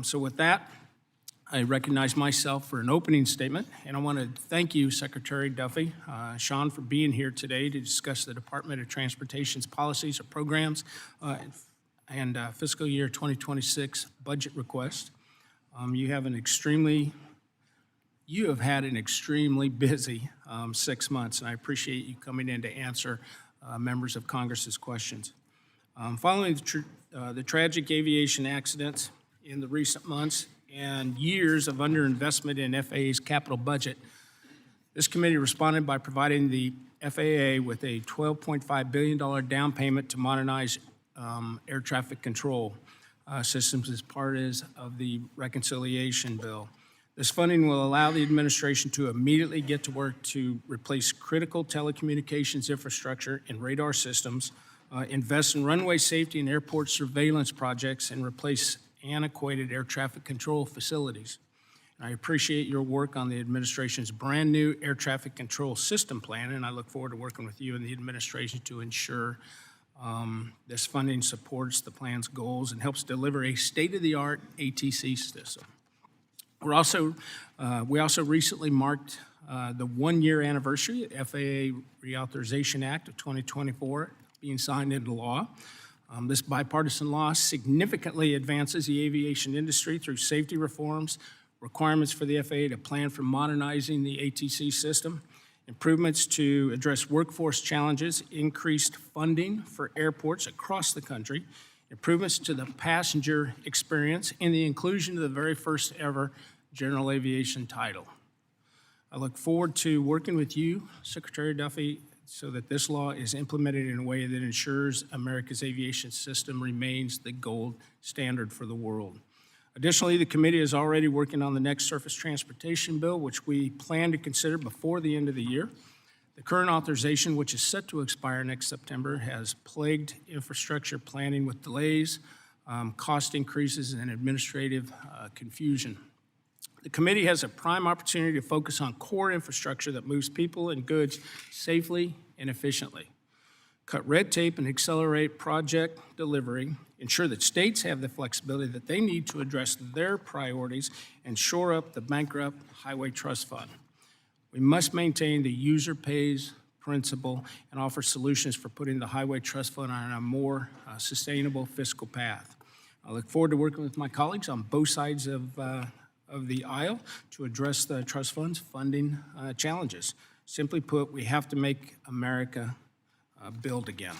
So with that, I recognize myself for an opening statement, and I want to thank you, Secretary Duffy, Sean, for being here today to discuss the Department of Transportation's policies or programs and fiscal year 2026 budget request. You have had an extremely busy 6 months, and I appreciate you coming in to answer members of Congress's questions. Following the tragic aviation accidents in the recent months and years of underinvestment in FAA's capital budget, this committee responded by providing the FAA with a $12.5 billion down payment to modernize air traffic control systems as part of the reconciliation bill. This funding will allow the administration to immediately get to work to replace critical telecommunications infrastructure and radar systems, invest in runway safety and airport surveillance projects, and replace antiquated air traffic control facilities. I appreciate your work on the administration's brand new air traffic control system plan, and I look forward to working with you and the administration to ensure this funding supports the plan's goals and helps deliver a state-of-the-art ATC system. We also recently marked the one-year anniversary of the FAA Reauthorization Act of 2024 being signed into law. This bipartisan law significantly advances the aviation industry through safety reforms, requirements for the FAA to plan for modernizing the ATC system, improvements to address workforce challenges, increased funding for airports across the country, improvements to the passenger experience, and the inclusion of the very first ever general aviation title. I look forward to working with you, Secretary Duffy, so that this law is implemented in a way that ensures America's aviation system remains the gold standard for the world. Additionally, the committee is already working on the next surface transportation bill, which we plan to consider before the end of the year. The current authorization, which is set to expire next September, has plagued infrastructure planning with delays, cost increases, and administrative confusion. The committee has a prime opportunity to focus on core infrastructure that moves people and goods safely and efficiently, cut red tape and accelerate project delivery, ensure that states have the flexibility that they need to address their priorities, and shore up the bankrupt Highway Trust Fund. We must maintain the user pays principle and offer solutions for putting the Highway Trust Fund on a more sustainable fiscal path. I look forward to working with my colleagues on both sides of the aisle to address the trust fund's funding challenges. Simply put, we have to make America build again.